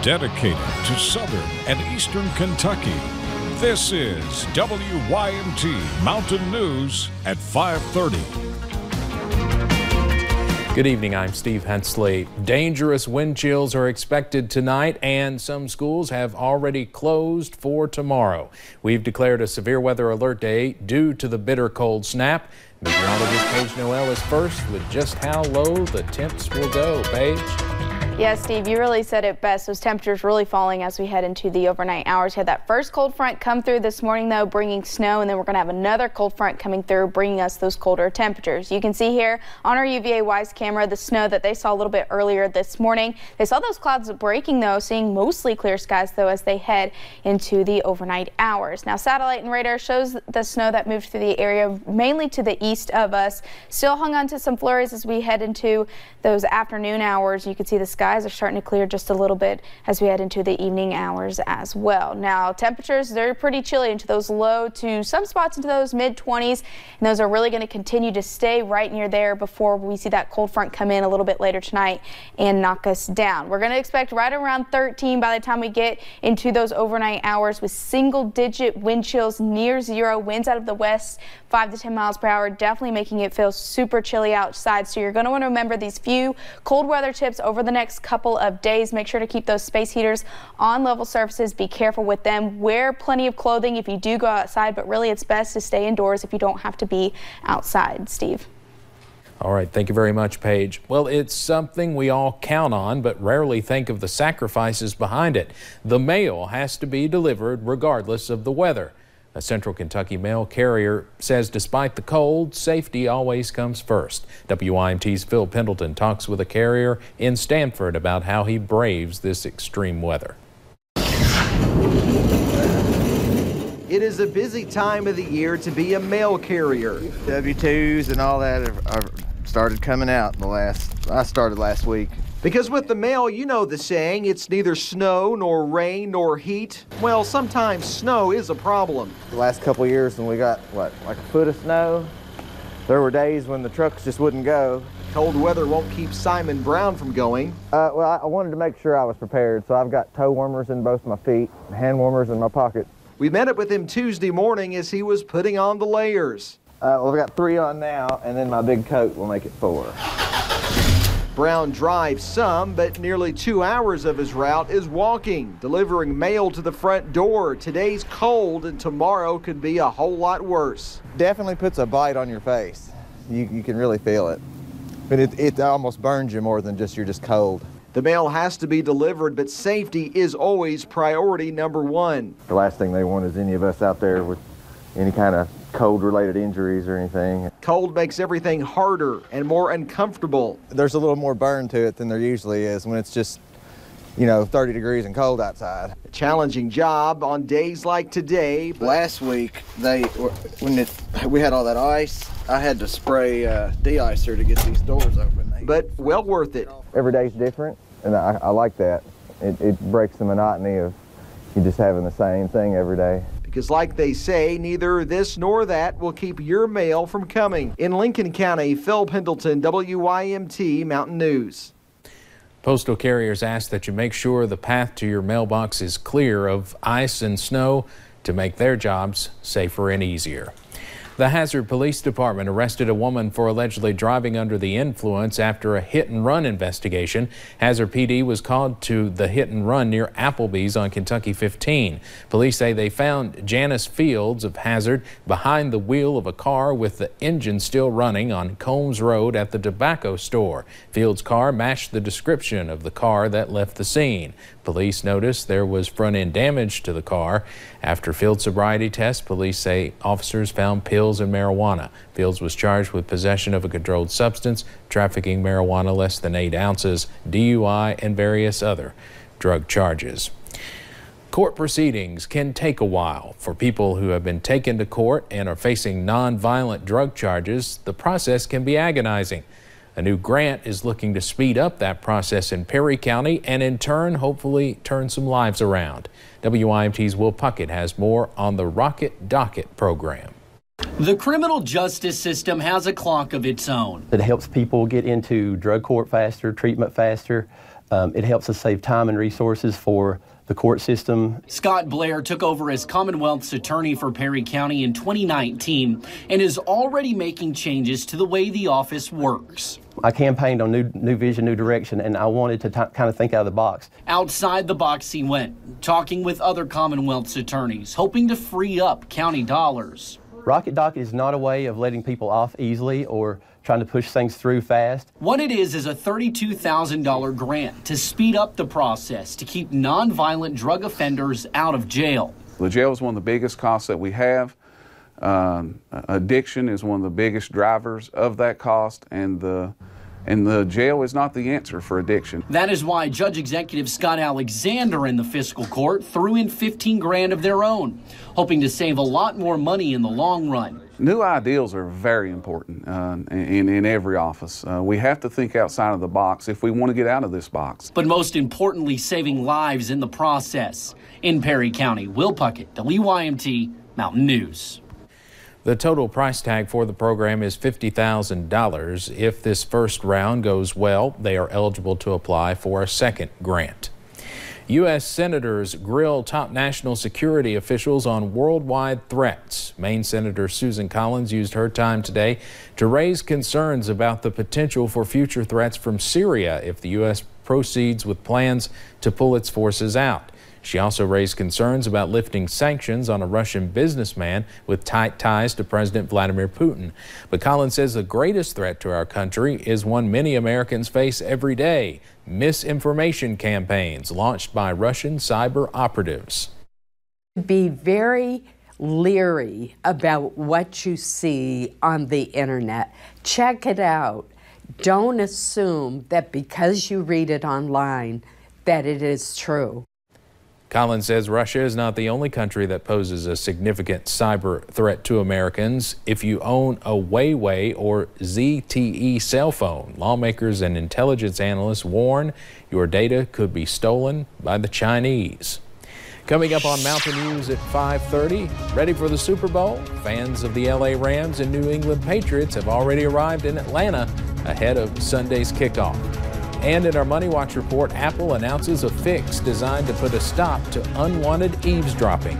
dedicated to southern and eastern Kentucky. This is WYMT Mountain News at 5:30. Good evening, I'm Steve Hensley. Dangerous wind chills are expected tonight, and some schools have already closed for tomorrow. We've declared a severe weather alert day due to the bitter cold snap. Meteorologist Paige Noel is first with just how low the temps will go. Paige? Yeah, Steve, you really said it best. Those temperatures really falling as we head into the overnight hours. We had that first cold front come through this morning, though, bringing snow, and then we're going to have another cold front coming through, bringing us those colder temperatures. You can see here on our UVA-wise camera the snow that they saw a little bit earlier this morning. They saw those clouds breaking, though, seeing mostly clear skies, though, as they head into the overnight hours. Now, satellite and radar shows the snow that moved through the area, mainly to the east of us. Still hung on to some flurries as we head into those afternoon hours. You can see the skies are starting to clear just a little bit as we head into the evening hours as well. Now, temperatures, they're pretty chilly into those low to some spots into those mid-20s, and those are really going to continue to stay right near there before we see that cold front come in a little bit later tonight and knock us down. We're going to expect right around 13 by the time we get into those overnight hours, with single-digit wind chills near zero, winds out of the west 5 to 10 miles per hour, definitely making it feel super chilly outside. So you're going to want to remember these few cold weather tips over the next couple of days. Make sure to keep those space heaters on level surfaces. Be careful with them. Wear plenty of clothing if you do go outside, but really it's best to stay indoors if you don't have to be outside. Steve. All right, thank you very much, Paige. Well, it's something we all count on, but rarely think of the sacrifices behind it. The mail has to be delivered regardless of the weather. A Central Kentucky mail carrier says despite the cold, safety always comes first. WYMT's Phil Pendleton talks with a carrier in Stanford about how he braves this extreme weather. It is a busy time of the year to be a mail carrier. W-2s and all that have started coming out I started last week. Because with the mail, you know the saying, it's neither snow nor rain nor heat. Well, sometimes snow is a problem. The last couple of years when we got, like a foot of snow, there were days when the trucks just wouldn't go. Cold weather won't keep Simon Brown from going. Well, I wanted to make sure I was prepared, so I've got toe warmers in both my feet, hand warmers in my pocket. We met up with him Tuesday morning as he was putting on the layers. Well, I've got 3 on now, and then my big coat will make it 4. Brown drives some, but nearly 2 hours of his route is walking, delivering mail to the front door. Today's cold, and tomorrow could be a whole lot worse. Definitely puts a bite on your face. You can really feel it. But it almost burns you more than you're just cold. The mail has to be delivered, but safety is always priority number one. The last thing they want is any of us out there with any kind of cold-related injuries or anything. Cold makes everything harder and more uncomfortable. There's a little more burn to it than there usually is when it's just, 30 degrees and cold outside. A challenging job on days like today. Last week, we had all that ice, I had to spray de-icer to get these doors open. But well worth it. Every day's different, and I like that. It breaks the monotony of you just having the same thing every day. Because like they say, neither this nor that will keep your mail from coming. In Lincoln County, Phil Pendleton, WYMT Mountain News. Postal carriers ask that you make sure the path to your mailbox is clear of ice and snow to make their jobs safer and easier. The Hazard Police Department arrested a woman for allegedly driving under the influence after a hit-and-run investigation. Hazard PD was called to the hit-and-run near Applebee's on Kentucky 15. Police say they found Janice Fields of Hazard behind the wheel of a car with the engine still running on Combs Road at the tobacco store. Fields' car matched the description of the car that left the scene. Police noticed there was front-end damage to the car. After Fields' sobriety test, police say officers found pills and marijuana. Fields was charged with possession of a controlled substance, trafficking marijuana less than 8 ounces, DUI, and various other drug charges. Court proceedings can take a while. For people who have been taken to court and are facing non-violent drug charges, the process can be agonizing. A new grant is looking to speed up that process in Perry County and in turn, hopefully turn some lives around. WYMT's Will Puckett has more on the Rocket Docket program. The criminal justice system has a clock of its own. It helps people get into drug court faster, treatment faster. It helps us save time and resources for the court system. Scott Blair took over as Commonwealth's attorney for Perry County in 2019 and is already making changes to the way the office works. I campaigned on new vision, new direction, and I wanted to kind of think out of the box. Outside the box he went, talking with other Commonwealth's attorneys, hoping to free up county dollars. Rocket Docket is not a way of letting people off easily or trying to push things through fast. What it is a $32,000 grant to speed up the process to keep nonviolent drug offenders out of jail. The jail is one of the biggest costs that we have. Addiction is one of the biggest drivers of that cost, and the jail is not the answer for addiction. That is why Judge Executive Scott Alexander and the fiscal court threw in $15 grand of their own, hoping to save a lot more money in the long run. New ideals are very important in every office. We have to think outside of the box if we want to get out of this box. But most importantly, saving lives in the process. In Perry County, Will Puckett, WYMT Mountain News. The total price tag for the program is $50,000. If this first round goes well, they are eligible to apply for a second grant. U.S. senators grill top national security officials on worldwide threats. Maine Senator Susan Collins used her time today to raise concerns about the potential for future threats from Syria if the U.S. proceeds with plans to pull its forces out. She also raised concerns about lifting sanctions on a Russian businessman with tight ties to President Vladimir Putin. But Collins says the greatest threat to our country is one many Americans face every day: misinformation campaigns launched by Russian cyber operatives. Be very leery about what you see on the internet. Check it out. Don't assume that because you read it online that it is true. Collins says Russia is not the only country that poses a significant cyber threat to Americans. If you own a Huawei or ZTE cell phone, lawmakers and intelligence analysts warn your data could be stolen by the Chinese. Coming up on Mountain News at 5:30, ready for the Super Bowl? Fans of the LA Rams and New England Patriots have already arrived in Atlanta ahead of Sunday's kickoff. And in our Money Watch report, Apple announces a fix designed to put a stop to unwanted eavesdropping.